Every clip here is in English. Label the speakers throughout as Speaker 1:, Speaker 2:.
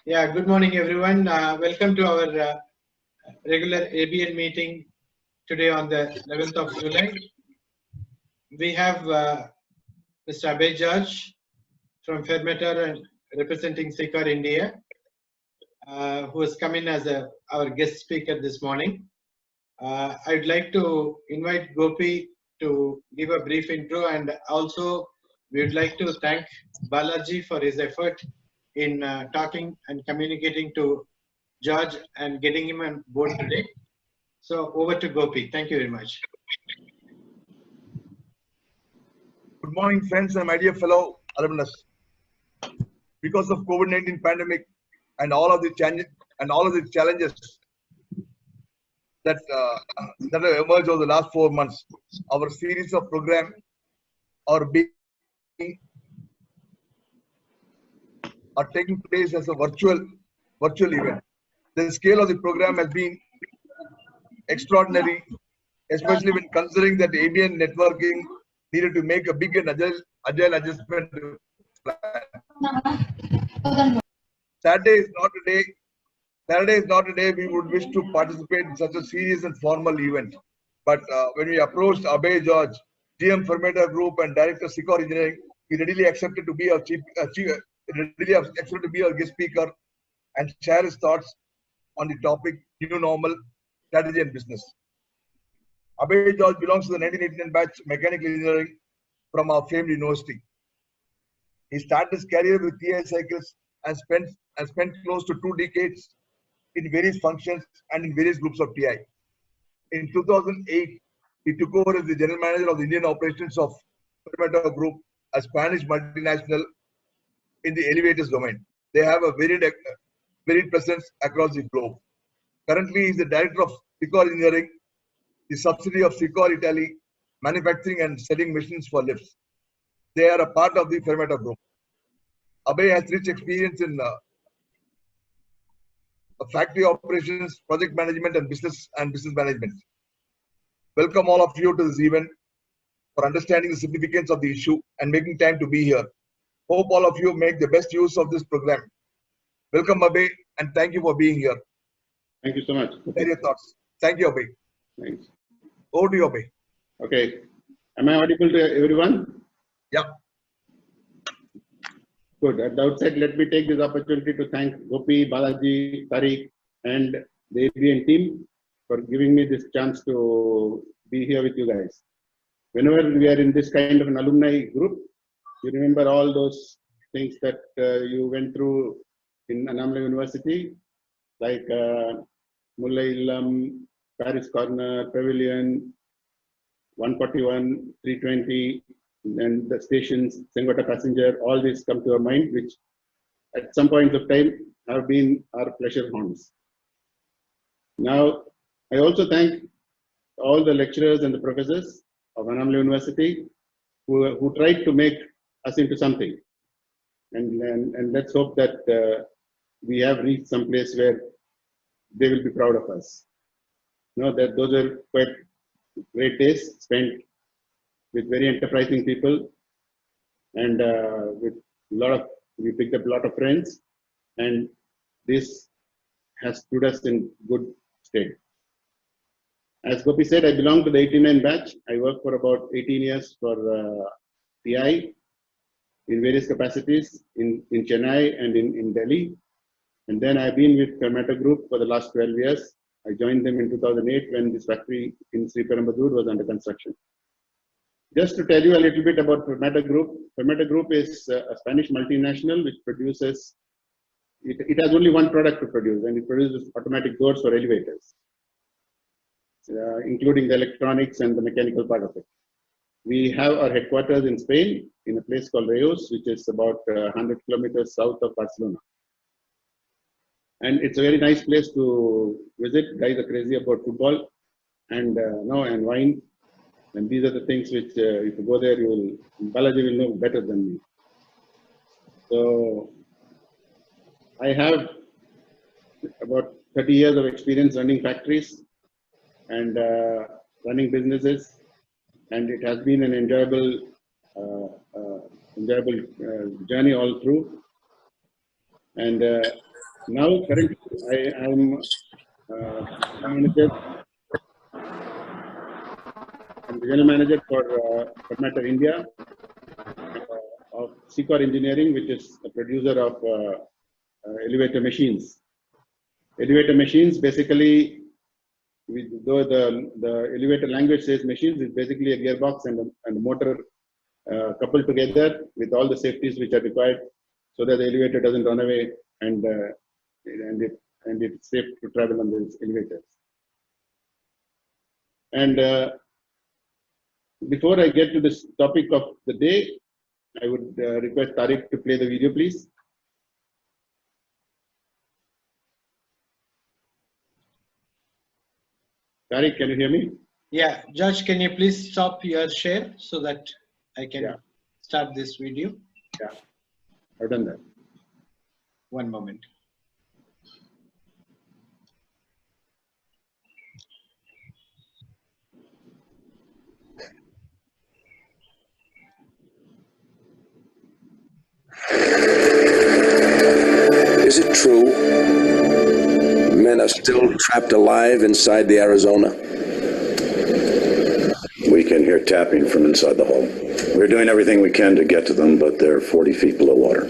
Speaker 1: Yeah, good morning, everyone. Welcome to our regular ABN meeting today on the 11th of July. We have Mr. Abey George from Fairmeter and representing SICAR India, who has come in as our guest speaker this morning. I'd like to invite Gopi to give a brief intro, and also we would like to thank Balaji for his effort in talking and communicating to George and getting him on board today. So over to Gopi. Thank you very much.
Speaker 2: Good morning, friends and my dear fellow alumnus. Because of COVID-19 pandemic and all of the challenges that have emerged over the last 4 months, our series of program are taking place as a virtual event. The scale of the program has been extraordinary, especially when considering that ABN networking needed to make a big and agile adjustment. Saturday is not a day we would wish to participate in such a serious and formal event. But when we approached Abey George, GM Fairmeter Group and Director SICAR Engineering, he readily accepted to be our guest speaker and share his thoughts on the topic new normal, strategy and business. Abey George belongs to the 1989 batch mechanical engineering from our famed university. He started his career with TI cycles and spent close to 2 decades in various functions and in various groups of TI. In 2008, he took over as the general manager of the Indian operations of Fairmeter Group, a Spanish multinational in the elevators domain. They have a varied presence across the globe. Currently, he is the director of SICAR Engineering, the subsidiary of SICAR Italy, manufacturing and selling machines for lifts. They are a part of the Fairmeter Group. Abey has rich experience in factory operations, project management, and business management. Welcome all of you to this event for understanding the significance of the issue and making time to be here. Hope all of you make the best use of this program. Welcome, Abey, and thank you for being here.
Speaker 3: Thank you so much.
Speaker 2: Share your thoughts. Thank you, Abey.
Speaker 3: Thanks.
Speaker 2: Over to you, Abey.
Speaker 3: Okay. Am I audible to everyone?
Speaker 2: Yeah.
Speaker 3: Good. At the outset, let me take this opportunity to thank Gopi, Balaji, Tariq, and the ABN team for giving me this chance to be here with you guys. Whenever we are in this kind of an alumni group, you remember all those things that you went through in Anamla University, like Mullai Illam, Paris Corner, Pavilion, 141, 320, and the stations, Sengota Passenger, all these come to our mind, which at some point of time have been our pleasure haunts. Now, I also thank all the lecturers and the professors of Anamla University who tried to make us into something. And let's hope that we have reached some place where they will be proud of us. You know, that those are quite great days spent with very enterprising people, and we picked up a lot of friends, and this has stood us in good stead. As Gopi said, I belong to the 89 batch. I worked for about 18 years for TI in various capacities in Chennai and in Delhi. And then I've been with Fairmeter Group for the last 12 years. I joined them in 2008 when this factory in Sri Perumbudur was under construction. Just to tell you a little bit about Fairmeter Group. Fairmeter Group is a Spanish multinational which produces, it has only one product to produce, and it produces automatic doors for elevators, including the electronics and the mechanical part of it. We have our headquarters in Spain, in a place called Reus, which is about 100 kilometers south of Barcelona. And it's a very nice place to visit. Guys are crazy about football and wine. And these are the things which, if you go there, Balaji will know better than me. So, I have about 30 years of experience running factories and running businesses, and it has been an enjoyable journey all through. And Now, currently, I am manager. I'm the general manager for Matter India of Secor Engineering, which is a producer of elevator machines. Elevator machines basically, though the elevator language says machines, is basically a gearbox and a motor coupled together with all the safeties which are required so that the elevator doesn't run away and it's safe to travel on these elevators. And before I get to this topic of the day, I would request Tariq to play the video, please. Tariq, can you hear me?
Speaker 1: Yeah, Judge, can you please stop your share so that I can start this video?
Speaker 3: Yeah, I've done that.
Speaker 1: One moment.
Speaker 4: Is it true? Men are still trapped alive inside the Arizona.
Speaker 5: We can hear tapping from inside the home. We're doing everything we can to get to them, but they're 40 feet below water.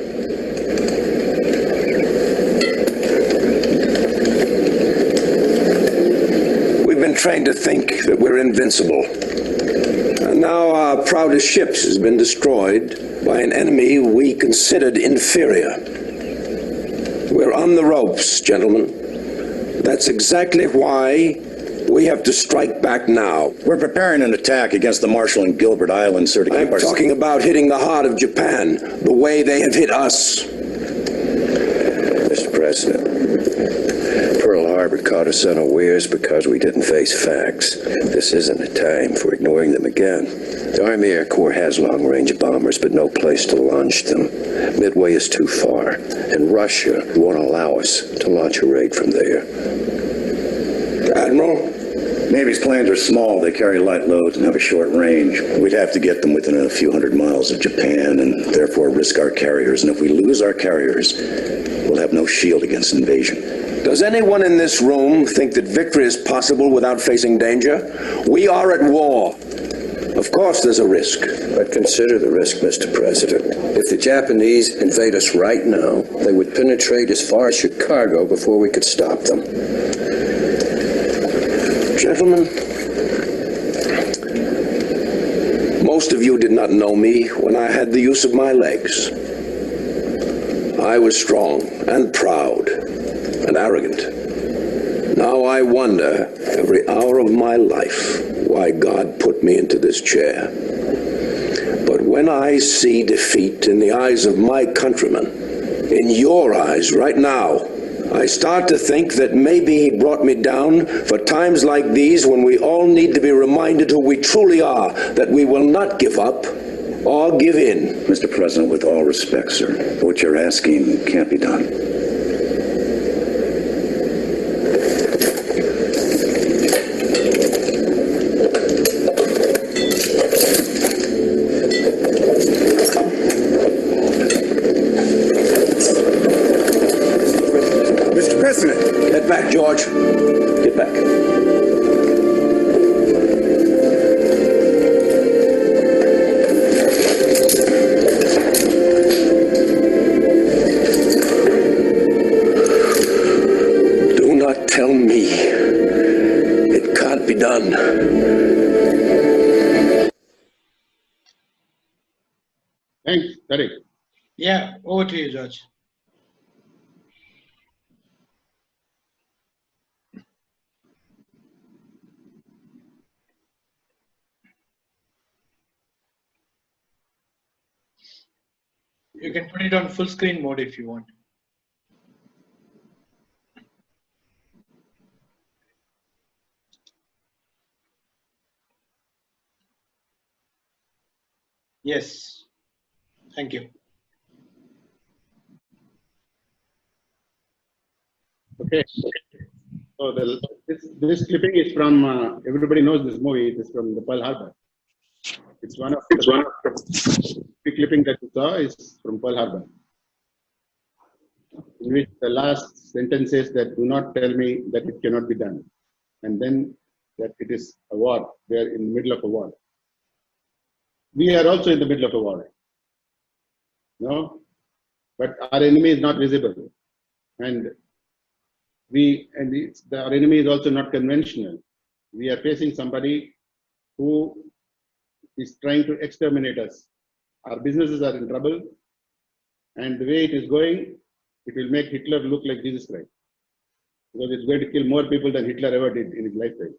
Speaker 4: We've been trained to think that we're invincible. And now our proudest ships has been destroyed by an enemy we considered inferior. We're on the ropes, gentlemen. That's exactly why we have to strike back now.
Speaker 5: We're preparing an attack against the Marshall and Gilbert Islands, sir, to keep
Speaker 4: I'm talking about hitting the heart of Japan, the way they have hit us.
Speaker 6: Mr. President, Pearl Harbor caught us unawares because we didn't face facts. This isn't a time for ignoring them again. The Army Air Corps has long-range bombers, but no place to launch them. Midway is too far, and Russia won't allow us to launch a raid from there.
Speaker 4: Admiral?
Speaker 5: Navy's planes are small. They carry light loads and have a short range. We'd have to get them within a few hundred miles of Japan and therefore risk our carriers. And if we lose our carriers, we'll have no shield against invasion.
Speaker 4: Does anyone in this room think that victory is possible without facing danger? We are at war. Of course there's a risk.
Speaker 6: But consider the risk, Mr. President. If the Japanese invade us right now, they would penetrate as far as Chicago before we could stop them.
Speaker 4: Gentlemen, most of you did not know me when I had the use of my legs. I was strong and proud and arrogant. Now I wonder every hour of my life why God put me into this chair. But when I see defeat in the eyes of my countrymen, in your eyes right now, I start to think that maybe he brought me down for times like these when we all need to be reminded who we truly are, that we will not give up or give in.
Speaker 5: Mr. President, with all respect, sir, what you're asking can't be done.
Speaker 4: Get back, George. Get back. Do not tell me it can't be done.
Speaker 3: Thanks, Tariq.
Speaker 1: Yeah, over to you, George. You can put it on full screen mode if you want. Yes. Thank you.
Speaker 3: Okay. So this clipping is from, everybody knows this movie. It is from the Pearl Harbor. It's one of the clipping that you saw is from Pearl Harbor. in which the last sentence says that do not tell me that it cannot be done, and then that it is a war. They are in the middle of a war. We are also in the middle of a war. No, but our enemy is not visible, and our enemy is also not conventional. We are facing somebody who is trying to exterminate us. Our businesses are in trouble, and the way it is going, it will make Hitler look like Jesus Christ, because it's going to kill more people than Hitler ever did in his lifetime.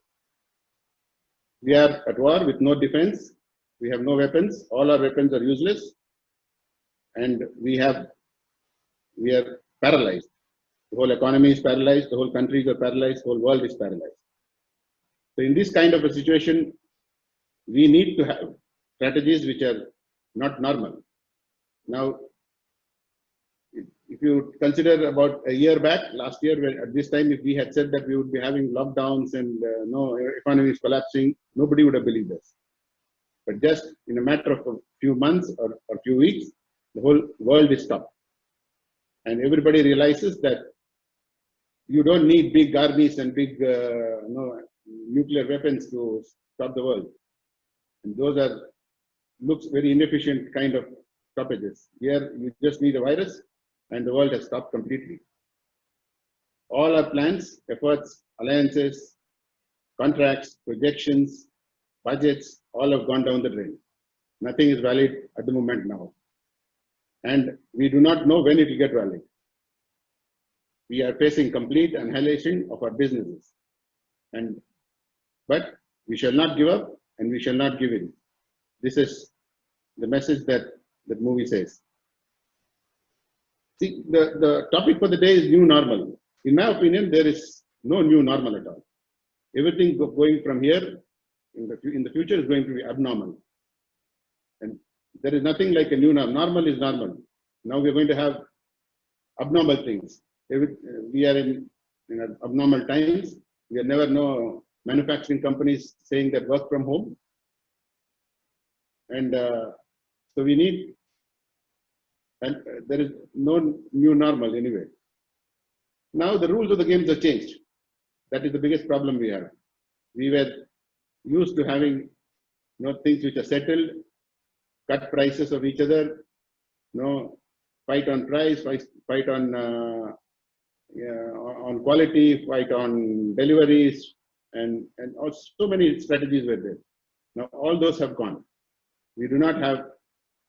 Speaker 3: We are at war with no defense. We have no weapons. All our weapons are useless, and we are paralyzed. The whole economy is paralyzed. The whole countries are paralyzed. The whole world is paralyzed. So in this kind of a situation, we need to have strategies which are not normal. Now, if you consider about a year back, last year, when at this time, if we had said that we would be having lockdowns and no economy is collapsing, nobody would have believed us. But just in a matter of a few months or a few weeks, the whole world is stopped. And everybody realizes that you don't need big armies and big nuclear weapons to stop the world. And those looks very inefficient kind of stoppages. Here, you just need a virus, and the world has stopped completely. All our plans, efforts, alliances, contracts, projections, budgets, all have gone down the drain. Nothing is valid at the moment now. And we do not know when it will get valid. We are facing complete annihilation of our businesses. But we shall not give up, and we shall not give in. This is the message that the movie says. See, the topic for the day is new normal. In my opinion, there is no new normal at all. Everything going from here in the future is going to be abnormal. And there is nothing like a new normal. Normal is normal. Now we are going to have abnormal things. We are in abnormal times. We have never known manufacturing companies saying that work from home. And so we need, and there is no new normal anyway. Now the rules of the games have changed. That is the biggest problem we have. We were used to having things which are settled, cut prices of each other, fight on price, fight on quality, fight on deliveries, and also so many strategies were there. Now all those have gone. We do not have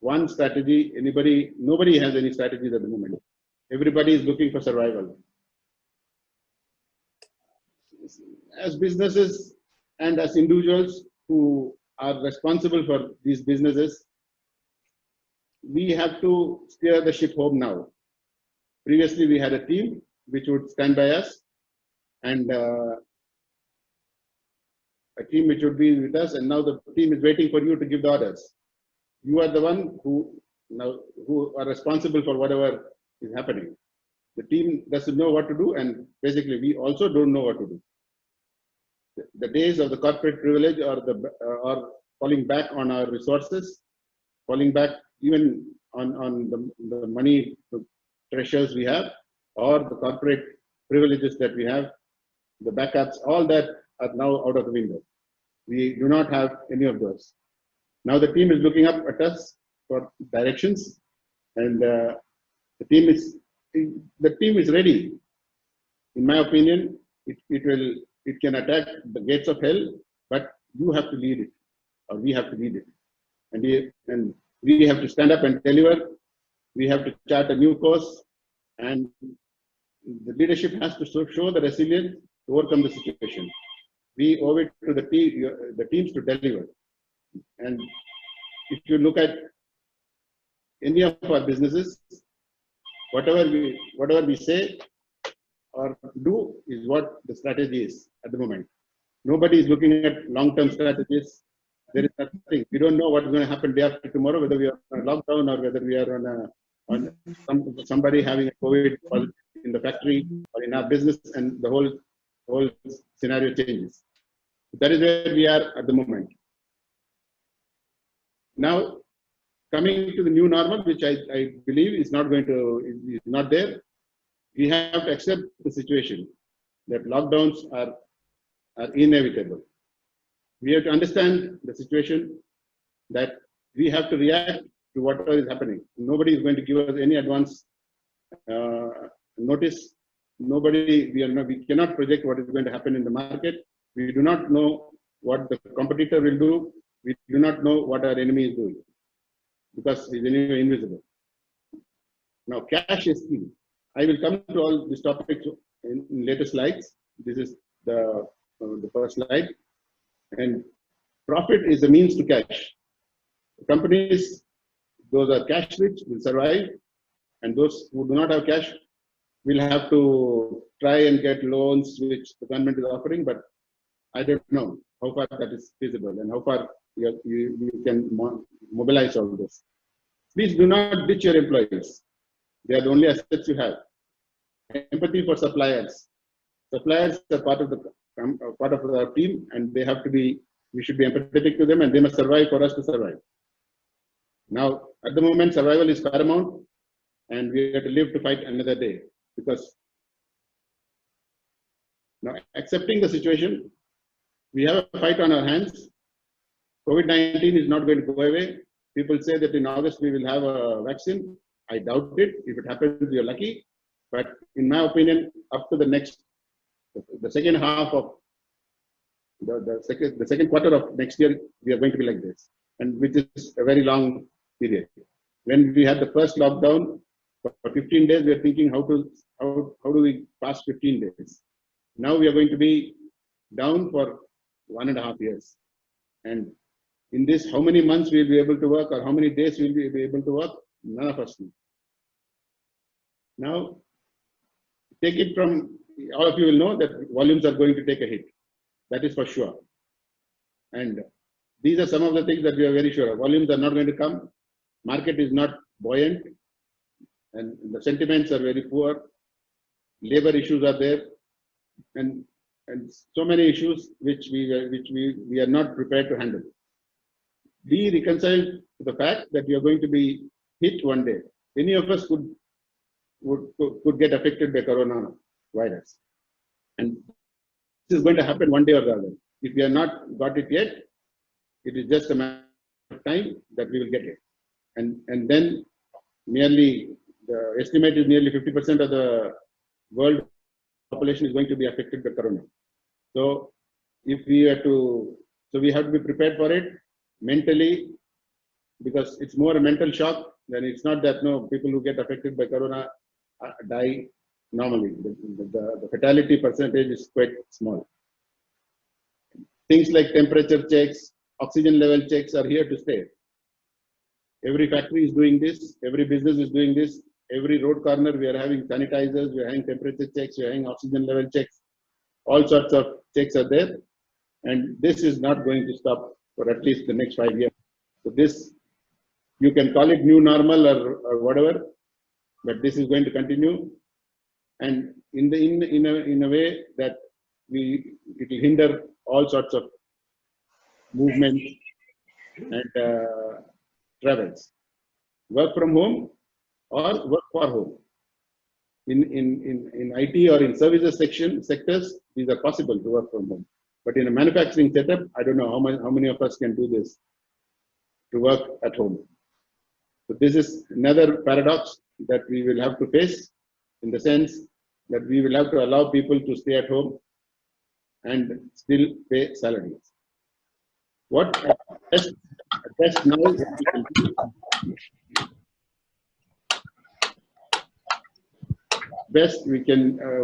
Speaker 3: one strategy. Nobody has any strategies at the moment. Everybody is looking for survival. As businesses and as individuals who are responsible for these businesses, we have to steer the ship home now. Previously, we had a team which would stand by us, and a team which would be with us, and now the team is waiting for you to give the orders. You are the one who are responsible for whatever is happening. The team doesn't know what to do, and basically we also don't know what to do. The days of the corporate privilege or falling back on our resources, falling back even on the money treasures we have, or the corporate privileges that we have, the backups, all that are now out of the window. We do not have any of those. Now the team is looking up at us for directions, and the team is ready. In my opinion, it can attack the gates of hell, but you have to lead it, or we have to lead it, and we have to stand up and deliver. We have to chart a new course, and the leadership has to show the resilience to overcome the situation. We owe it to the teams to deliver. And if you look at any of our businesses, whatever we say or do is what the strategy is at the moment. Nobody is looking at long-term strategies. There is nothing. We don't know what is going to happen day after tomorrow, whether we are on a lockdown or whether we are on somebody having a COVID in the factory or in our business, and the whole scenario changes. That is where we are at the moment. Now, coming to the new normal, which I believe is not there. we have to accept the situation that lockdowns are inevitable. We have to understand the situation that we have to react to whatever is happening. Nobody is going to give us any advance notice. We cannot project what is going to happen in the market. We do not know what the competitor will do. We do not know what our enemy is doing because he is anyway invisible. Now, cash is key. I will come to all these topics in later slides. This is the first slide. And profit is the means to cash. Companies, those are cash rich, will survive, and those who do not have cash will have to try and get loans which the government is offering, but I don't know how far that is feasible and how far you can mobilize all this. Please do not ditch your employees. They are the only assets you have. Empathy for suppliers. Suppliers are part of the team, and they have to be. We should be empathetic to them, and they must survive for us to survive. Now, at the moment, survival is paramount, and we have to live to fight another day. Because now, accepting the situation, we have a fight on our hands. COVID-19 is not going to go away. People say that in August we will have a vaccine. I doubt it. If it happens, we are lucky. But in my opinion, up to the second half of the second quarter of next year, we are going to be like this, and which is a very long period. When we had the first lockdown for 15 days, we are thinking how do we pass 15 days? Now we are going to be down for 1.5 years, and in this, how many months we will be able to work or how many days we will be able to work? None of us know. Now, take it from all of you will know that volumes are going to take a hit. That is for sure. And these are some of the things that we are very sure of. Volumes are not going to come. Market is not buoyant. And the sentiments are very poor. Labor issues are there. And so many issues which we are not prepared to handle. Be reconciled to the fact that we are going to be hit one day. Any of us could get affected by coronavirus. And this is going to happen one day or the other. If we have not got it yet, it is just a matter of time that we will get it. And then the estimate is nearly 50% of the world population is going to be affected by corona. So we have to be prepared for it mentally, because it's more a mental shock than it's not that people who get affected by corona die normally. The fatality percentage is quite small. Things like temperature checks, oxygen level checks are here to stay. Every factory is doing this, every business is doing this, every road corner we are having sanitizers, we are having temperature checks, we are having oxygen level checks, all sorts of checks are there, and this is not going to stop for at least the next 5 years. So this, you can call it new normal or whatever, but this is going to continue, and in a way that it will hinder all sorts of movement and travels. Work from home or work for home. In IT or in services sectors, these are possible to work from home. But in a manufacturing setup, I don't know how many of us can do this, to work at home. So this is another paradox that we will have to face, in the sense that we will have to allow people to stay at home and still pay salaries. What at best now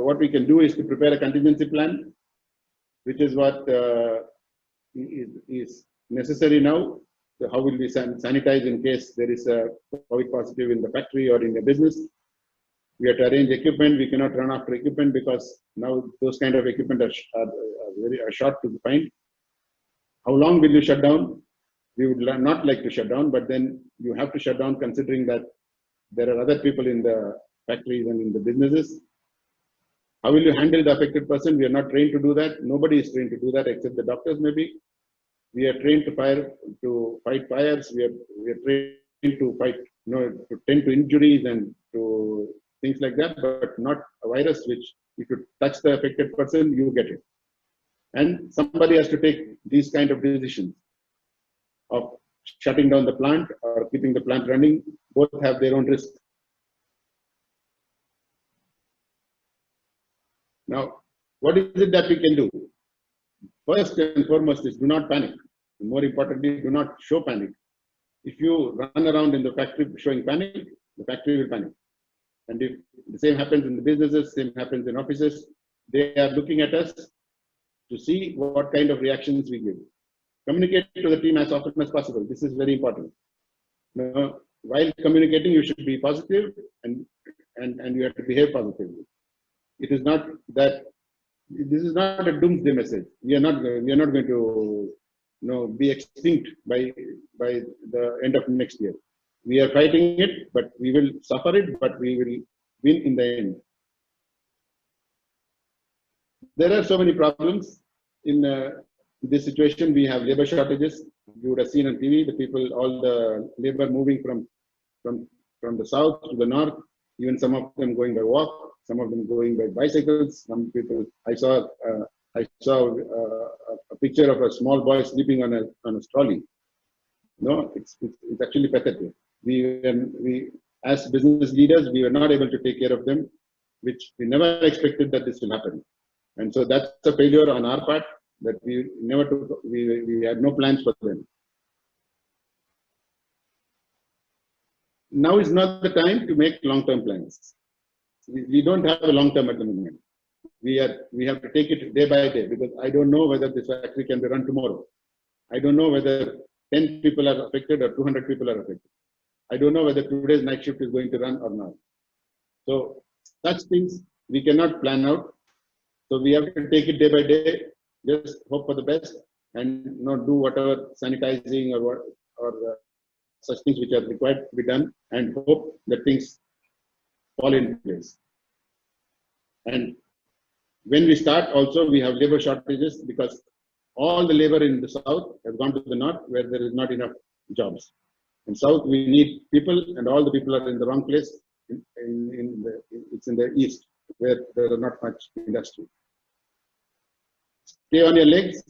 Speaker 3: what we can do is to prepare a contingency plan, which is what is necessary now. So how will we sanitize in case there is a COVID positive in the factory or in the business? We have to arrange equipment. We cannot run after equipment because now those kind of equipment are short to find. How long will you shut down? We would not like to shut down, but then you have to shut down considering that there are other people in the factories and in the businesses. How will you handle the affected person? We are not trained to do that. Nobody is trained to do that except the doctors maybe. We are trained to fight fires. We are trained to fight, to tend to injuries and to things like that, but not a virus which if you touch the affected person, you get it. And somebody has to take these kind of decisions of shutting down the plant or keeping the plant running. Both have their own risk. Now, what is it that we can do? First and foremost is do not panic. More importantly, do not show panic. If you run around in the factory showing panic, the factory will panic. And if the same happens in the businesses, same happens in offices, they are looking at us to see what kind of reactions we give. Communicate to the team as often as possible. This is very important. Now, while communicating, you should be positive and you have to behave positively. It is not that this is not a doomsday message. We are not going to be extinct by the end of next year. We are fighting it, but we will suffer it, but we will win in the end. There are so many problems in this situation. We have labor shortages. You would have seen on TV the people, all the labor moving from the south to the north. Even some of them going by walk, some of them going by bicycles. Some people, I saw a picture of a small boy sleeping on a trolley. No, it's actually pathetic. We as business leaders, we were not able to take care of them, which we never expected that this will happen. And so that's a failure on our part that we never took. We had no plans for them. Now is not the time to make long-term plans. We don't have a long-term at the moment. We have to take it day by day, because I don't know whether this factory can be run tomorrow. I don't know whether 10 people are affected or 200 people are affected. I don't know whether today's night shift is going to run or not. So such things we cannot plan out. So we have to take it day by day, just hope for the best, and do whatever sanitizing or such things which are required to be done, and hope that things fall in place. And when we start, also we have labor shortages, because all the labor in the south has gone to the north, where there is not enough jobs. In south we need people, and all the people are in the wrong place. It's in the east, where there are not much industry. Stay on your legs.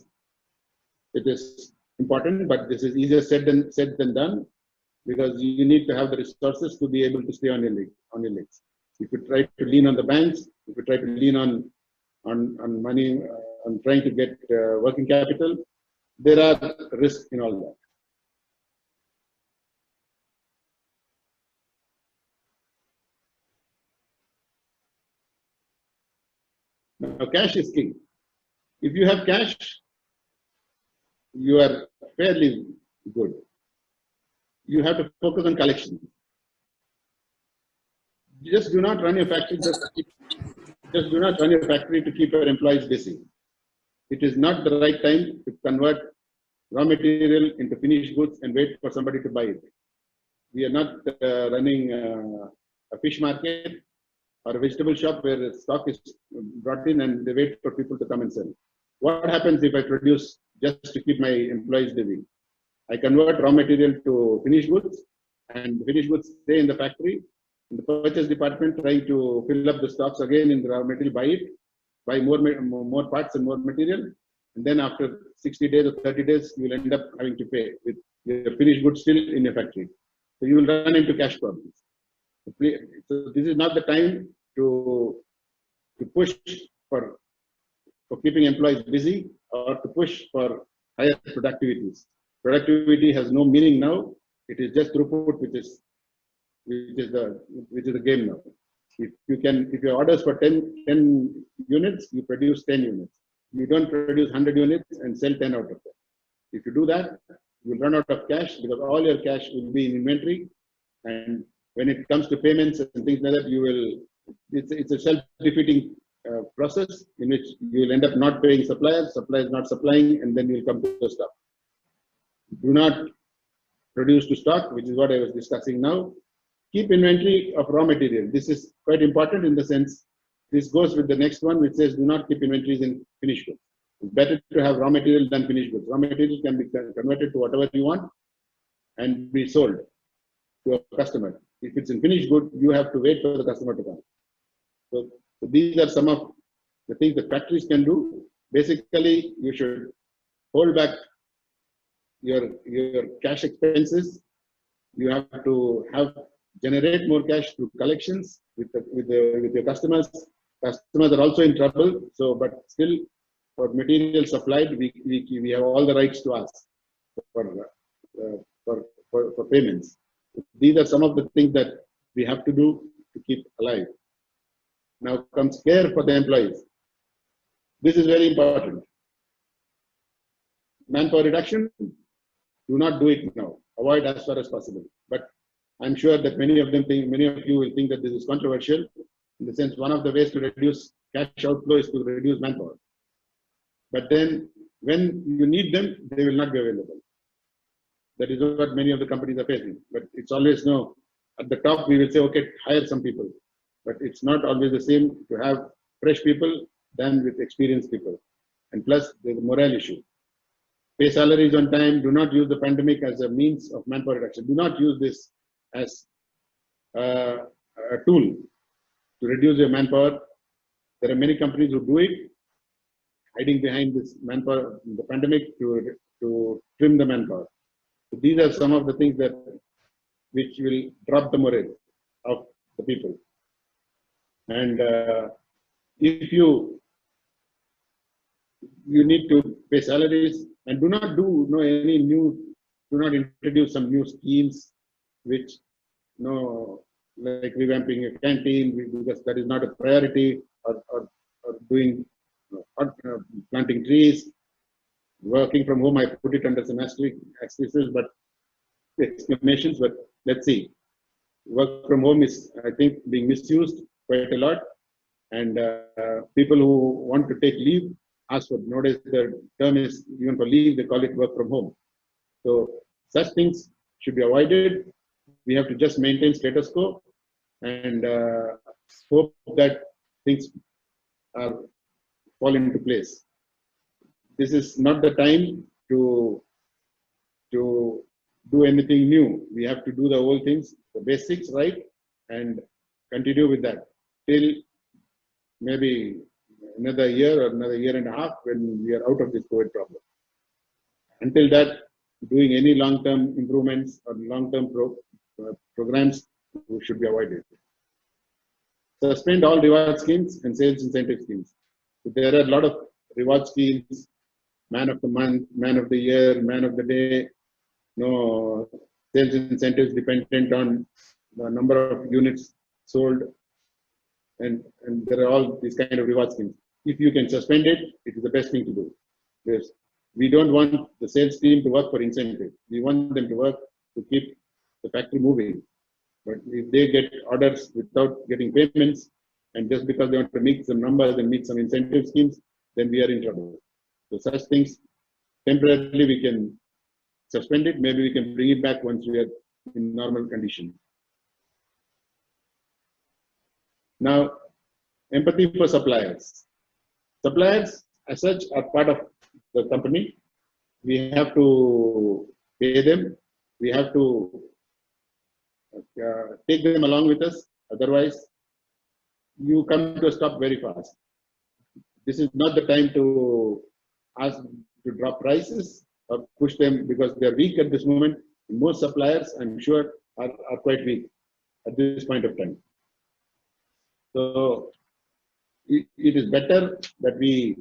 Speaker 3: It is important, but this is easier said than done, because you need to have the resources to be able to stay on your legs. If you try to lean on the banks, if you try to lean on money, on trying to get working capital, there are risks in all that. Now, cash is king. If you have cash, you are fairly good. You have to focus on collection. Just do not run your factory. Just do not run your factory to keep your employees busy. It is not the right time to convert raw material into finished goods and wait for somebody to buy it. We are not running a fish market or a vegetable shop where the stock is brought in and they wait for people to come and sell. What happens if I produce just to keep my employees busy? I convert raw material to finished goods, and the finished goods stay in the factory. In the purchase department, trying to fill up the stocks again in the raw material, buy more parts and more material, and then after 60 days or 30 days, you will end up having to pay with your finished goods still in your factory. So you will run into cash problems. So this is not the time to push for keeping employees busy or to push for higher productivities. Productivity has no meaning now. It is just throughput, which is the game now. If your orders for 10 units, you produce 10 units. You don't produce 100 units and sell 10 out of them. If you do that, you will run out of cash, because all your cash will be in inventory. And when it comes to payments and things like that, it's a self-defeating process in which you will end up not paying suppliers not supplying, and then you will come to the stock. Do not produce to stock, which is what I was discussing now. Keep inventory of raw material. This is quite important in the sense, this goes with the next one, which says do not keep inventories in finished goods. It's better to have raw material than finished goods. Raw material can be converted to whatever you want and be sold to a customer. If it's in finished good, you have to wait for the customer to come. So these are some of the things that factories can do. Basically, you should hold back your cash expenses. You have to generate more cash through collections with your customers. Customers are also in trouble. So, but still, for material supplied, we have all the rights to ask for payments. These are some of the things that we have to do to keep alive. Now comes care for the employees. This is very important. Manpower reduction, do not do it now. Avoid as far as possible. But I'm sure that many of you will think that this is controversial. In the sense, one of the ways to reduce cash outflow is to reduce manpower. But then, when you need them, they will not be available. That is what many of the companies are facing. But it's always no. At the top, we will say, okay, hire some people. But it's not always the same to have fresh people than with experienced people. And plus, there's a morale issue. Pay salaries on time. Do not use the pandemic as a means of manpower reduction. Do not use this as a tool to reduce your manpower. There are many companies who do it, hiding behind this manpower, the pandemic, to trim the manpower. So these are some of the things which will drop the morale of the people. And if you need to pay salaries, and do not introduce some new schemes which like revamping a canteen, because that is not a priority, or doing planting trees. Working from home, I put it under some asterisks, but exclamations, but let's see. Work from home is, I think, being misused quite a lot, and people who want to take leave ask for, nowadays the term is, even for leave, they call it work from home. So such things should be avoided. We have to just maintain status quo and hope that things fall into place. This is not the time to do anything new. We have to do the old things, the basics right, and continue with that till maybe another year or another year and a half when we are out of this COVID problem. Until that, doing any long-term improvements or long-term programs should be avoided. Suspend all reward schemes and sales incentive schemes. So there are a lot of reward schemes, man of the month, man of the year, man of the day, sales incentives dependent on the number of units sold, and there are all these kind of reward schemes. If you can suspend it, it is the best thing to do. Because we don't want the sales team to work for incentive. We want them to work to keep the factory moving. But if they get orders without getting payments, and just because they want to meet some numbers and meet some incentive schemes, then we are in trouble. So such things, temporarily we can suspend it. Maybe we can bring it back once we are in normal condition. Now, empathy for suppliers. Suppliers, as such, are part of the company. We have to pay them. We have to take them along with us. Otherwise, you come to a stop very fast. This is not the time to ask to drop prices or push them because they are weak at this moment. Most suppliers, I'm sure, are quite weak at this point of time. So it is better that we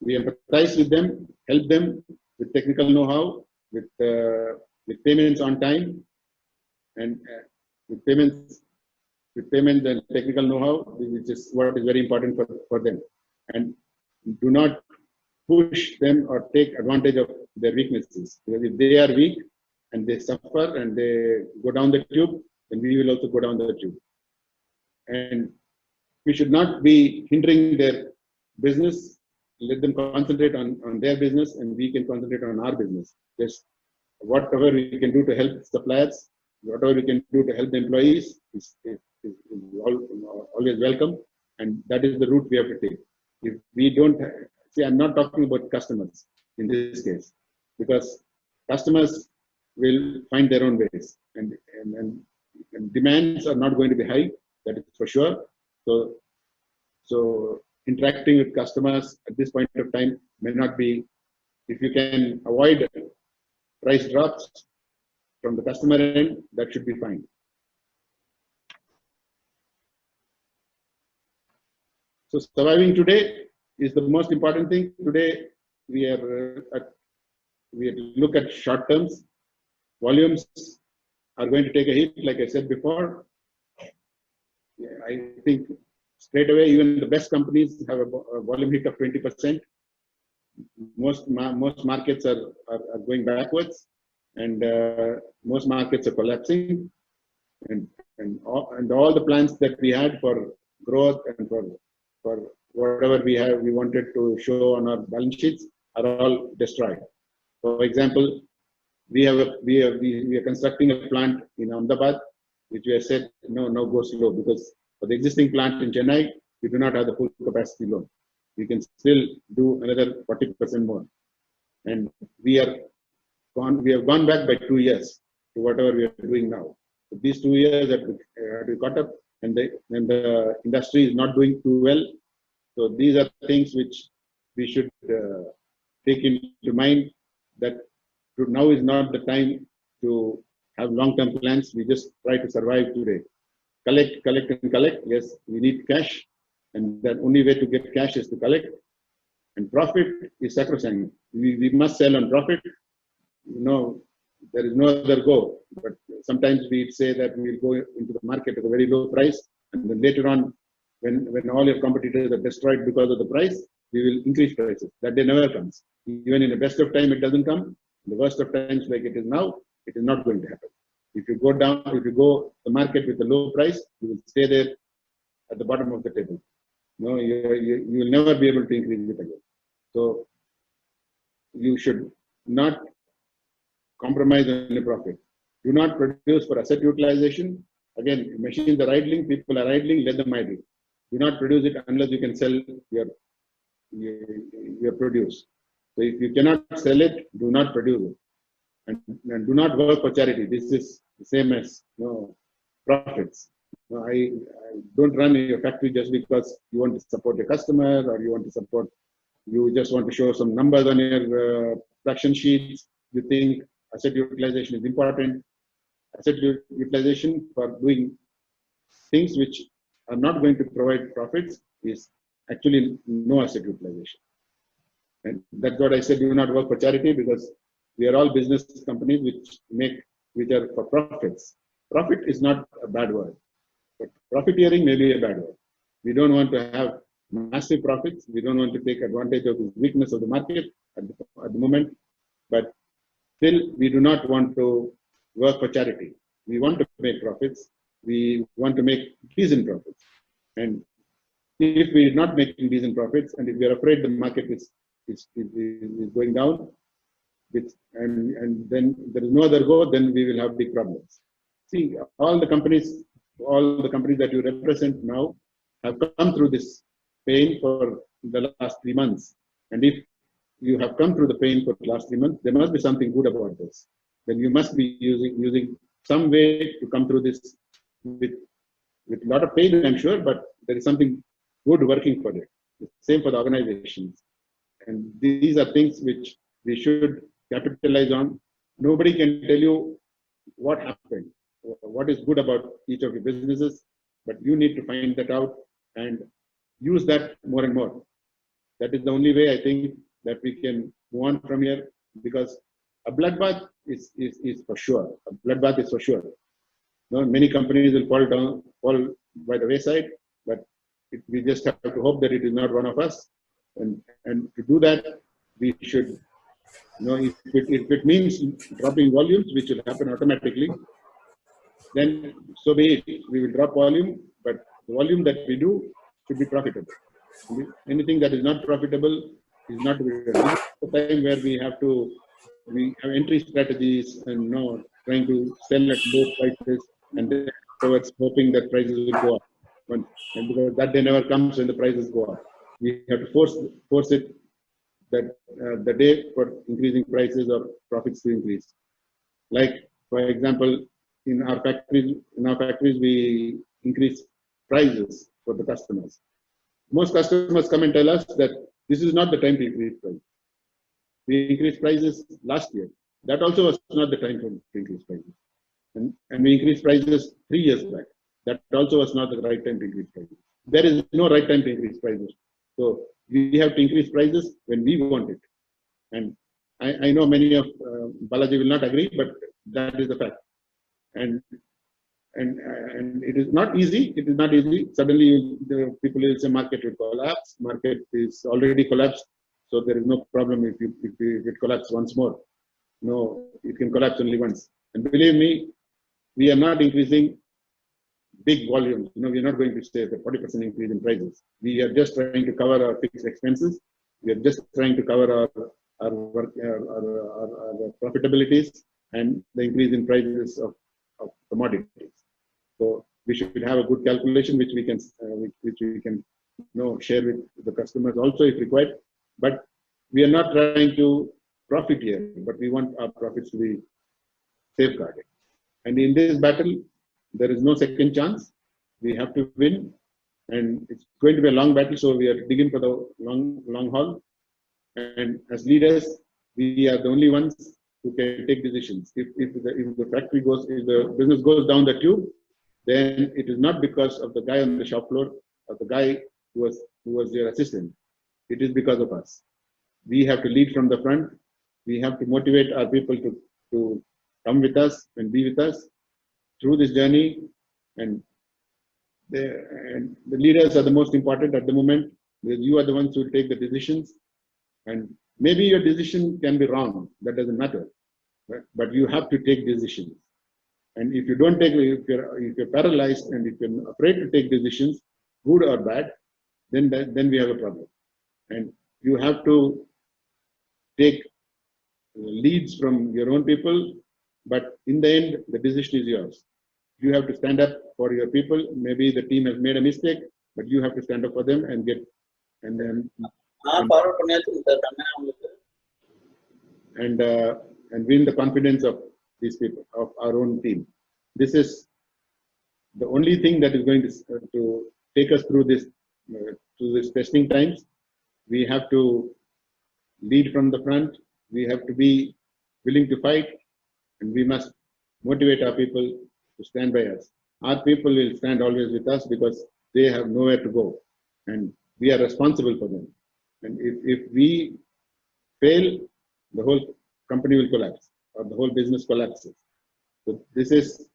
Speaker 3: empathize with them, help them with technical know-how, with payments on time, and with payments and technical know-how, which is what is very important for them. And do not push them or take advantage of their weaknesses. Because if they are weak and they suffer and they go down the tube, then we will also go down the tube. And we should not be hindering their business. Let them concentrate on their business, and we can concentrate on our business. Just whatever we can do to help suppliers, whatever we can do to help the employees is always welcome, and that is the route we have to take. If we don't see, I'm not talking about customers in this case, because customers will find their own ways, and demands are not going to be high, that is for sure. So interacting with customers at this point of time may not be, if you can avoid price drops from the customer end, that should be fine. So surviving today is the most important thing. Today we look at short terms. Volumes are going to take a hit, like I said before. I think straight away, even the best companies have a volume hit of 20%. Most markets are going backwards, and most markets are collapsing. And all the plans that we had for growth and for whatever we wanted to show on our balance sheets are all destroyed. For example, we are constructing a plant in Ahmedabad, which we have said no go slow, because for the existing plant in Chennai, we do not have the full capacity load. We can still do another 40% more, and we have gone back by 2 years to whatever we are doing now. So these 2 years that we caught up, and the industry is not doing too well. So these are things which we should take into mind, that now is not the time to have long-term plans. We just try to survive today. Collect. Yes, we need cash, and the only way to get cash is to collect. And profit is sacrosanct. We must sell on profit. There is no other go. But sometimes we say that we will go into the market at a very low price, and then later on, when all your competitors are destroyed because of the price, we will increase prices. That day never comes. Even in the best of time, it doesn't come. In the worst of times, like it is now, it is not going to happen. If you go to the market with a low price, you will stay there at the bottom of the table. No, you will never be able to increase it again. So you should not compromise on the profit. Do not produce for asset utilization. Again, machines are idling, people are idling, let them idle. Do not produce it unless you can sell your produce. So if you cannot sell it, do not produce it. And do not work for charity. This is the same as profits. I don't run your factory just because you want to support your customer, or you just want to show some numbers on your production sheets. You think asset utilization is important. Asset utilization for doing things which are not going to provide profits is actually no asset utilization. And that's what I said, do not work for charity, because we are all business companies which are for profits. Profit is not a bad word, but profiteering may be a bad word. We don't want to have massive profits. We don't want to take advantage of the weakness of the market at the moment, but still we do not want to work for charity. We want to make profits. We want to make decent profits. And if we are not making decent profits, and if we are afraid the market is going down, and then there is no other go, then we will have big problems. See, all the companies that you represent now have come through this pain for the last 3 months. And if you have come through the pain for the last 3 months, there must be something good about this. Then you must be using some way to come through this with a lot of pain, I'm sure, but there is something good working for it. Same for the organizations. And these are things which we should capitalize on. Nobody can tell you what happened, what is good about each of your businesses, but you need to find that out and use that more and more. That is the only way I think that we can move on from here, because a bloodbath is for sure. A bloodbath is for sure. Many companies will fall by the wayside, but we just have to hope that it is not one of us. And to do that, we should, if it means dropping volumes, which will happen automatically, then so be it. We will drop volume, but the volume that we do should be profitable. Anything that is not profitable is not good. The time where we have entry strategies and trying to sell at low prices, and then afterwards hoping that prices will go up. And because that day never comes when the prices go up. We have to force it that the day for increasing prices or profits to increase. Like, for example, in our factories, we increase prices for the customers. Most customers come and tell us that this is not the time to increase prices. We increased prices last year. That also was not the time to increase prices. And we increased prices 3 years back. That also was not the right time to increase prices. There is no right time to increase prices. So we have to increase prices when we want it. And I know many of Balaji will not agree, but that is the fact. And it is not easy. It is not easy. Suddenly, the people will say market will collapse. Market is already collapsed, so there is no problem if it collapses once more. No, it can collapse only once. And believe me, we are not increasing big volumes. We are not going to say the 40% increase in prices. We are just trying to cover our fixed expenses. We are just trying to cover our profitabilities and the increase in prices of commodities. So we should have a good calculation which we can share with the customers also if required. But we are not trying to profit here, but we want our profits to be safeguarded. And in this battle, there is no second chance. We have to win, and it's going to be a long battle. So we are digging for the long haul. And as leaders, we are the only ones who can take decisions. If the factory goes, if the business goes down the tube, then it is not because of the guy on the shop floor or the guy who was your assistant. It is because of us. We have to lead from the front. We have to motivate our people to come with us and be with us through this journey. And the leaders are the most important at the moment, because you are the ones who take the decisions. And maybe your decision can be wrong. That doesn't matter. But you have to take decisions. And if you don't take, if you're paralyzed and if you're afraid to take decisions, good or bad, then we have a problem. And you have to take leads from your own people, but in the end, the decision is yours. You have to stand up for your people. Maybe the team has made a mistake, but you have to stand up for them and win the confidence of these people, of our own team. This is the only thing that is going to take us through this testing times. We have to lead from the front. We have to be willing to fight, and we must motivate our people to stand by us. Our people will stand always with us because they have nowhere to go, and we are responsible for them. And if we fail, the whole company will collapse, or the whole business collapses. So this is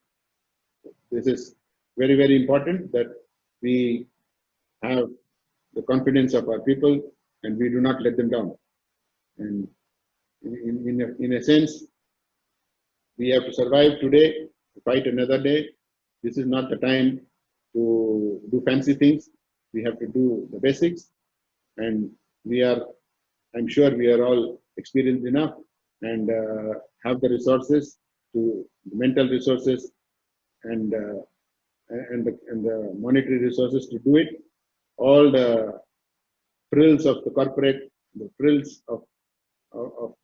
Speaker 3: very, very important that we have the confidence of our people and we do not let them down. And in a sense, we have to survive today, to fight another day. This is not the time to do fancy things. We have to do the basics, and I'm sure we are all experienced enough and have the resources, the mental resources and the monetary resources to do it. All the frills of the corporate, the frills of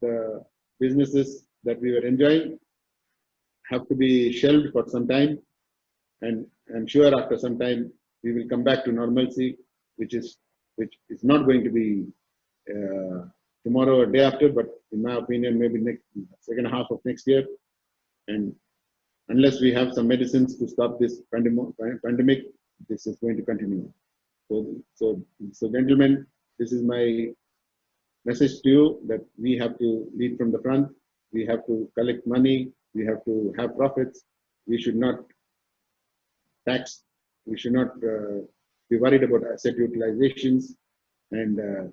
Speaker 3: the businesses that we were enjoying have to be shelved for some time, and I'm sure after some time we will come back to normalcy, which is not going to be tomorrow or day after, but in my opinion, maybe second half of next year. And unless we have some medicines to stop this pandemic, this is going to continue. So gentlemen, this is my message to you, that we have to lead from the front. We have to collect money. We have to have profits. We should not tax. We should not be worried about asset utilizations. And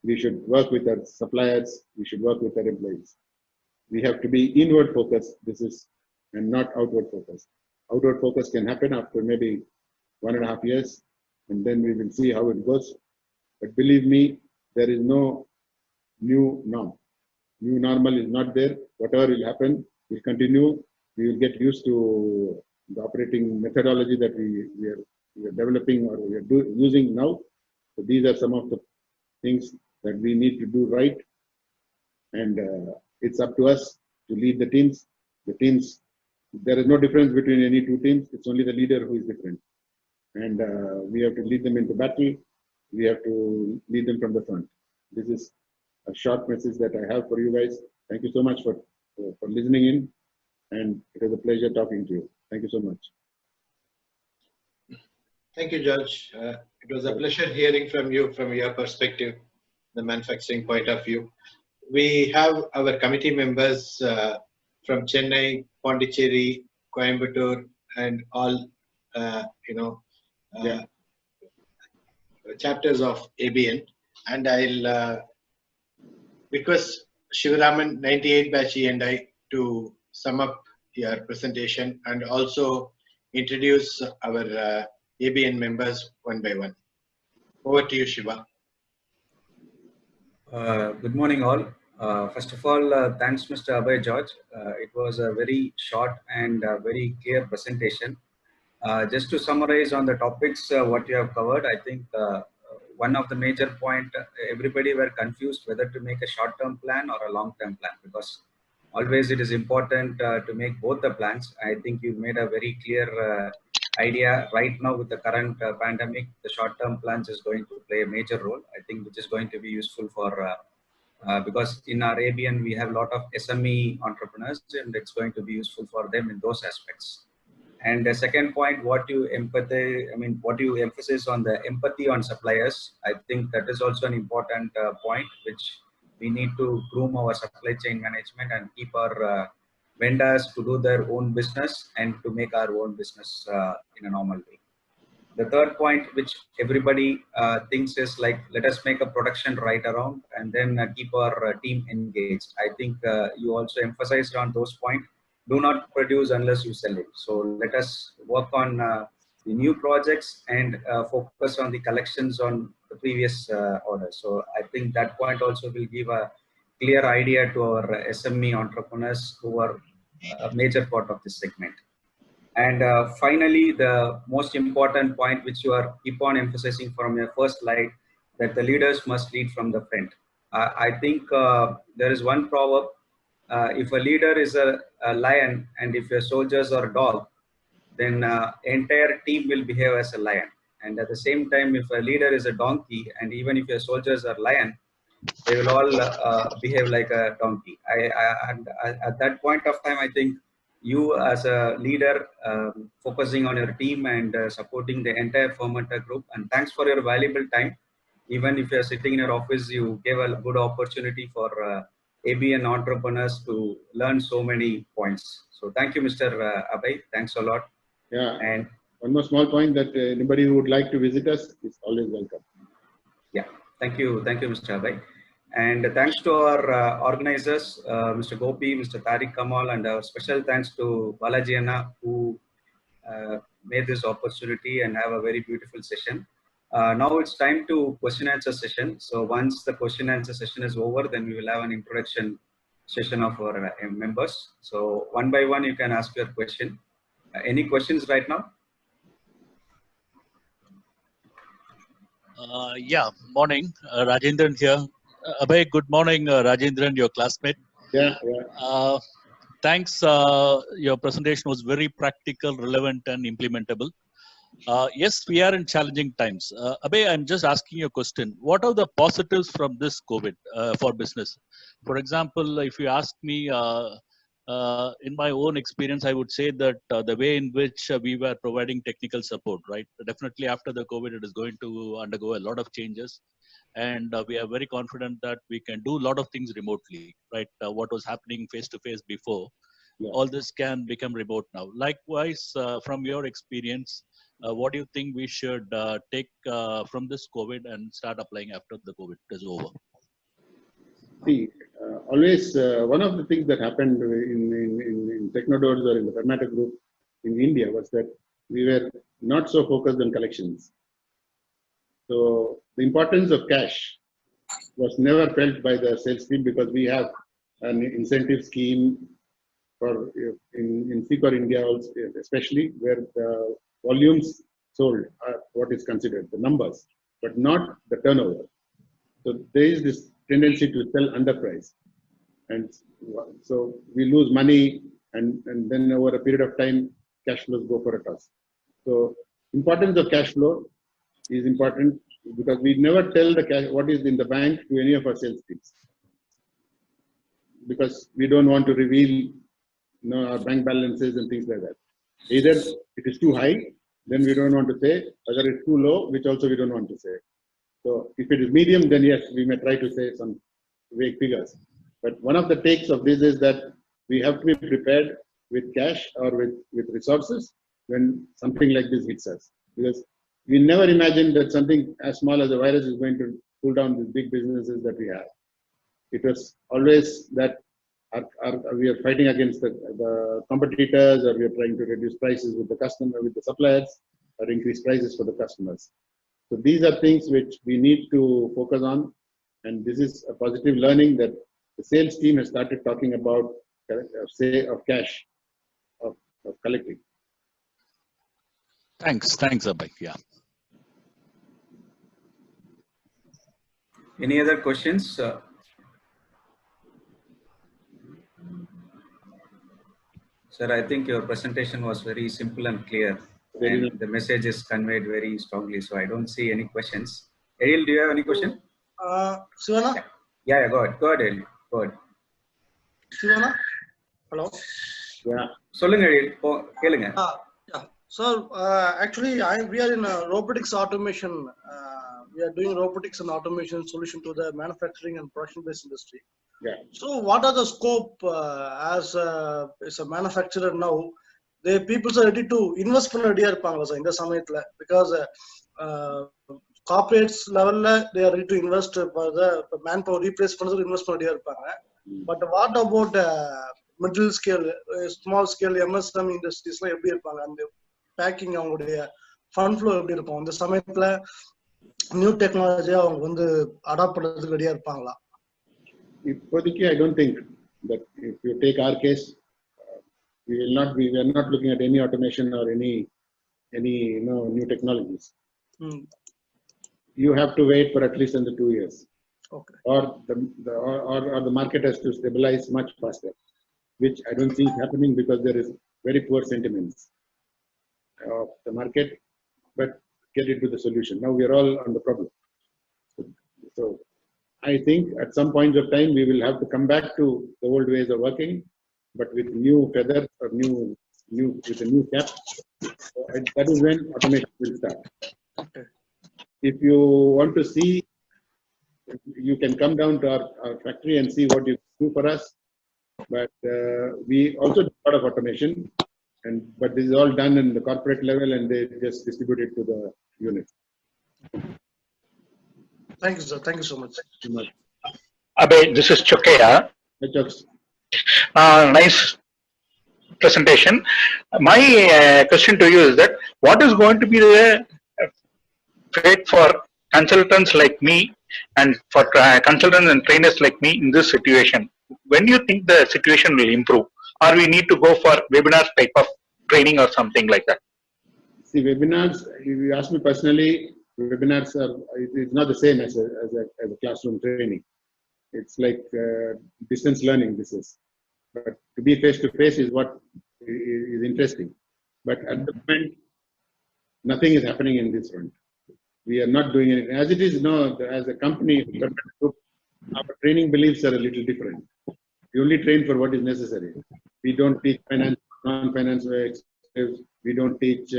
Speaker 3: we should work with our suppliers. We should work with our employees. We have to be inward focused. And not outward focused. Outward focus can happen after maybe 1.5 years, and then we will see how it goes. But believe me, there is no new norm. New normal is not there. Whatever will happen will continue. We will get used to the operating methodology that we are developing or we are using now. So these are some of the things that we need to do right. And it's up to us to lead the teams. The teams there is no difference between any two teams. It's only the leader who is different. And we have to lead them into battle. We have to lead them from the front. This is a short message that I have for you guys. Thank you so much for listening in. And it was a pleasure talking to you. Thank you so much.
Speaker 1: Thank you, George. It was a pleasure hearing from you from your perspective, the manufacturing point of view. We have our committee members from Chennai, Pondicherry, Coimbatore, and all, chapters of ABN. And I'll request Shivaraman, 98 batch E&I, to sum up your presentation and also introduce our ABN members one by one. Over to you, Shiva.
Speaker 7: Good morning, all. First of all, thanks, Mr. Abey George. It was a very short and very clear presentation. Just to summarize on the topics, what you have covered, I think one of the major point, everybody were confused whether to make a short-term plan or a long-term plan, because always it is important to make both the plans. I think you made a very clear idea right now with the current pandemic. The short-term plans is going to play a major role, I think, which is going to be useful for because in our ABN we have a lot of SME entrepreneurs, and it's going to be useful for them in those aspects. And the second point, what you emphasize on the empathy on suppliers, I think that is also an important point, which we need to groom our supply chain management and keep our vendors to do their own business and to make our own business in a normal way. The third point, which everybody thinks is like, let us make a production right around and then keep our team engaged. I think you also emphasized on those points. Do not produce unless you sell it. So let us work on the new projects and focus on the collections on the previous orders. So I think that point also will give a clear idea to our SME entrepreneurs who are a major part of this segment. And finally, the most important point, which you are keep on emphasizing from your first slide, that the leaders must lead from the front. I think there is one proverb. If a leader is a lion and if your soldiers are a dog, then entire team will behave as a lion. And at the same time, if a leader is a donkey and even if your soldiers are lion, they will all behave like a donkey. At that point of time, I think you as a leader focusing on your team and supporting the entire fermenter group. And thanks for your valuable time. Even if you're sitting in your office, you gave a good opportunity for ABN entrepreneurs to learn so many points. So thank you, Mr. Abey. Thanks a lot.
Speaker 3: Yeah.
Speaker 7: And
Speaker 3: one more small point, that anybody who would like to visit us is always welcome.
Speaker 7: Yeah. Thank you, Mr. Abey. And thanks to our organizers, Mr. Gopi, Mr. Tariq Kamal, and our special thanks to Balaji Anna, who made this opportunity and have a very beautiful session. Now it's time to question answer session. So once the question answer session is over, then we will have an introduction session of our members. So one by one, you can ask your question. Any questions right now?
Speaker 8: Yeah, morning. Rajendran here. Abey, good morning, Rajendran, your classmate.
Speaker 3: Yeah.
Speaker 8: Thanks. Your presentation was very practical, relevant, and implementable. Yes, we are in challenging times. Abey, I'm just asking you a question. What are the positives from this COVID for business? For example, if you ask me, in my own experience, I would say that the way in which we were providing technical support, right? Definitely after the COVID, it is going to undergo a lot of changes. And we are very confident that we can do a lot of things remotely, right? What was happening face-to-face before, all this can become remote now. Likewise, from your experience, what do you think we should take from this COVID and start applying after the COVID is over?
Speaker 3: See, always one of the things that happened in Technodoors or in the Fermenter group in India was that we were not so focused on collections. So the importance of cash was never felt by the sales team, because we have an incentive scheme for in Secor India also, especially, where the volumes sold are what is considered, the numbers, but not the turnover. So there is this tendency to sell underpriced, and so we lose money and then over a period of time, cash flows go for a toss. So importance of cash flow is important because we never tell the cash what is in the bank to any of our sales teams because we don't want to reveal our bank balances and things like that. Either it is too high, then we don't want to say, whether it's too low, which also we don't want to say. So if it is medium, then yes, we may try to say some vague figures. But one of the takes of this is that we have to be prepared with cash or with resources when something like this hits us. Because we never imagined that something as small as a virus is going to pull down these big businesses that we have. It was always that we are fighting against the competitors, or we are trying to reduce prices with the customer, with the suppliers, or increase prices for the customers. So these are things which we need to focus on, and this is a positive learning that the sales team has started talking about, say, of cash, of collecting.
Speaker 8: Thanks, Abey. Yeah.
Speaker 7: Any other questions? Sir, I think your presentation was very simple and clear, and the message is conveyed very strongly. So I don't see any questions. Ariel, do you have any question?
Speaker 9: Sivana?
Speaker 7: Yeah, go ahead. Go ahead, Ariel. Go ahead.
Speaker 9: Sivana? Hello?
Speaker 3: Yeah.
Speaker 7: Solunga, Ariel. Kelunga.
Speaker 9: Yeah. So actually, we are in robotics automation. We are doing robotics and automation solution to the manufacturing and production-based industry.
Speaker 3: Yeah.
Speaker 9: So what are the scope as a manufacturer now? The people are ready to invest in the summit because corporates level they are ready to invest for the manpower replacement investment. But what about middle scale, small scale MSM industries like and the packing fund flow the summit new technology adopt ready.
Speaker 3: I don't think that if you take our case, we are not looking at any automation or any new technologies. You have to wait for at least under 2 years.
Speaker 9: Okay.
Speaker 3: Or the market has to stabilize much faster, which I don't think is happening because there is very poor sentiments of the market, but get into the solution. Now we are all on the problem. So I think at some point of time we will have to come back to the old ways of working, but with new feathers or with a new cap. So that is when automation will start.
Speaker 9: Okay.
Speaker 3: If you want to see, you can come down to our factory and see what you do for us. But we also do a lot of automation, but this is all done in the corporate level, and they just distribute it to the unit.
Speaker 9: Thank you, sir. Thank you so much.
Speaker 10: Abey, this is Chokaya. Nice presentation. My question to you is that what is going to be the fate for consultants like me and for consultants and trainers like me in this situation? When do you think the situation will improve, or we need to go for webinars type of training or something like that?
Speaker 3: See, webinars, if you ask me personally, webinars it's not the same as a classroom training. It's like distance learning, this is. But to be face to face is what is interesting. But at the moment, nothing is happening in this front. We are not doing anything. As it is now, as a company, our training beliefs are a little different. We only train for what is necessary. We don't teach finance, non-finance executives. We don't teach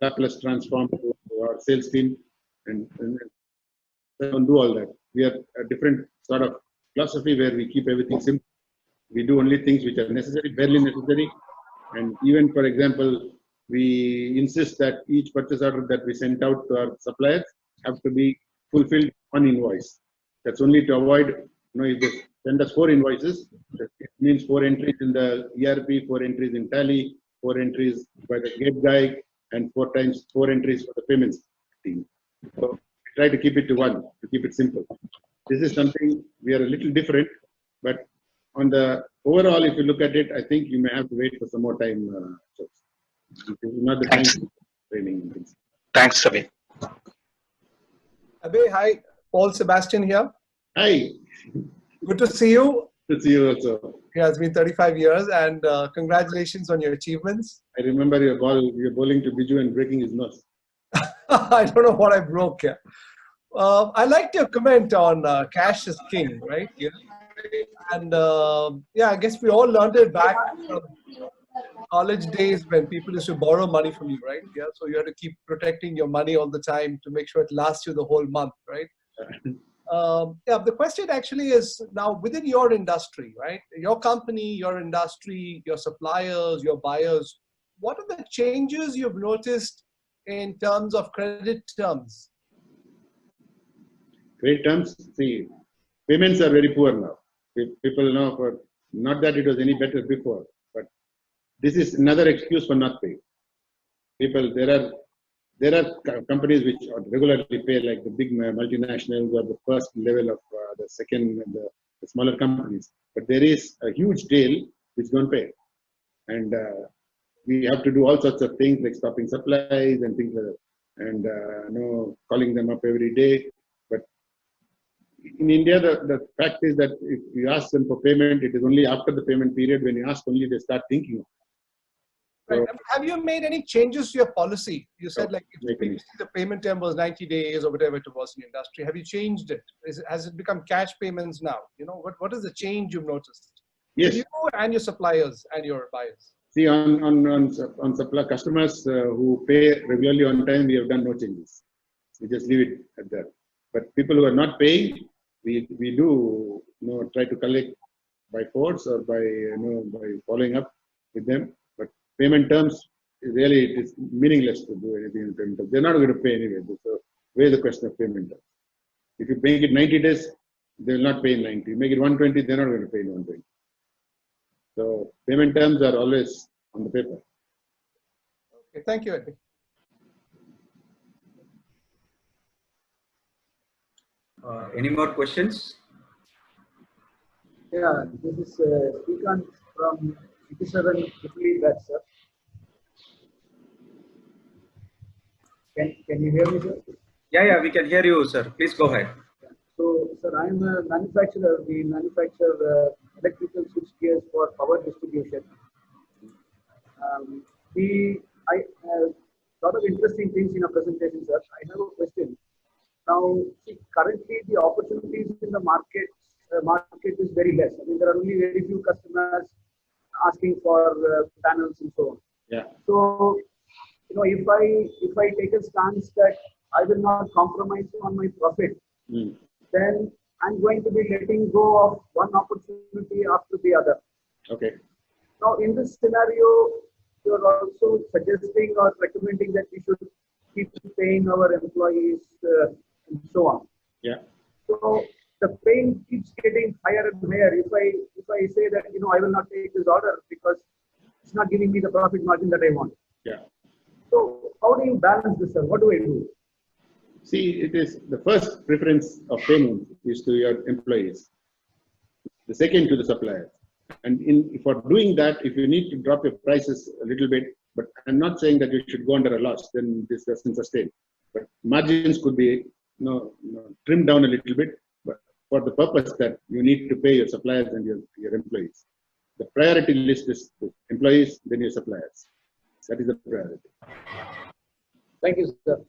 Speaker 3: Laplace transform to our sales team, and don't do all that. We are a different sort of philosophy where we keep everything simple. We do only things which are necessary, barely necessary, and even, for example, we insist that each purchase order that we send out to our suppliers have to be fulfilled on invoice. That's only to avoid, if they send us 4 invoices, it means 4 entries in the ERP, 4 entries in Tally, 4 entries by the gate guy, and 4 entries for the payments team. So we try to keep it to 1, to keep it simple. This is something we are a little different, but on the overall, if you look at it, I think you may have to wait for some more time. This is not the time for training and things.
Speaker 10: Thanks, Abey.
Speaker 11: Abey, hi. Paul Sebastian here.
Speaker 3: Hi.
Speaker 11: Good to see you.
Speaker 3: Good to see you also.
Speaker 11: Yeah, it's been 35 years, and congratulations on your achievements.
Speaker 3: I remember your bowling to Biju and breaking his nose.
Speaker 11: I don't know what I broke here. I liked your comment on cash is king, right? Yeah. And yeah, I guess we all learned it back from college days when people used to borrow money from you, right? Yeah, so you had to keep protecting your money all the time to make sure it lasts you the whole month, right? Yeah, the question actually is now within your industry, right? Your company, your industry, your suppliers, your buyers, what are the changes you've noticed in terms of credit terms?
Speaker 3: Credit terms, see, payments are very poor now. People know, not that it was any better before, but this is another excuse for not paying. People, there are companies which regularly pay, like the big multinationals or the first level of the second and the smaller companies. But there is a huge tail which don't pay. And we have to do all sorts of things like stopping supplies and things like that. And calling them up every day. But in India, the fact is that if you ask them for payment, it is only after the payment period. When you ask only, they start thinking of it.
Speaker 11: Right. Have you made any changes to your policy? You said like if the payment term was 90 days or whatever it was in the industry. Have you changed it? Has it become cash payments now? You know, what is the change you've noticed?
Speaker 3: Yes.
Speaker 11: You and your suppliers and your buyers.
Speaker 3: See, on supply customers who pay regularly on time, we have done no changes. We just leave it at that. But people who are not paying, we do try to collect by force or by by following up with them. But payment terms, really, it is meaningless to do anything in payment terms. They're not going to pay anyway. So where's the question of payment terms? If you make it 90 days, they will not pay in 90. Make it 120, they're not going to pay in 120. So payment terms are always on the paper.
Speaker 11: Okay, thank you, Abey.
Speaker 7: Any more questions?
Speaker 12: Yeah, this is Srikanth from 57 Italy, sir. Can you hear me, sir?
Speaker 7: Yeah, we can hear you, sir. Please go ahead.
Speaker 12: So, sir, I'm a manufacturer. We manufacture electrical switch gears for power distribution. I have a lot of interesting things in a presentation, sir. I have a question. Now, see, currently the opportunities in the market is very less. I mean, there are only very few customers asking for panels and so on.
Speaker 3: Yeah.
Speaker 12: So, if I take a stance that I will not compromise on my profit, then I'm going to be letting go of one opportunity after the other.
Speaker 3: Okay.
Speaker 12: Now, in this scenario, you're also suggesting or recommending that we should keep paying our employees and so on.
Speaker 3: Yeah.
Speaker 12: So the pain keeps getting higher and higher. If I say that I will not take this order because it's not giving me the profit margin that I want.
Speaker 3: Yeah.
Speaker 12: So how do you balance this, sir? What do I do?
Speaker 3: See, it is the first preference of payment is to your employees. The second to the suppliers. And for doing that, if you need to drop your prices a little bit, but I'm not saying that you should go under a loss, then this doesn't sustain. But margins could be trimmed down a little bit, but for the purpose that you need to pay your suppliers and your employees. The priority list is employees, then your suppliers. That is the priority.
Speaker 12: Thank you, sir.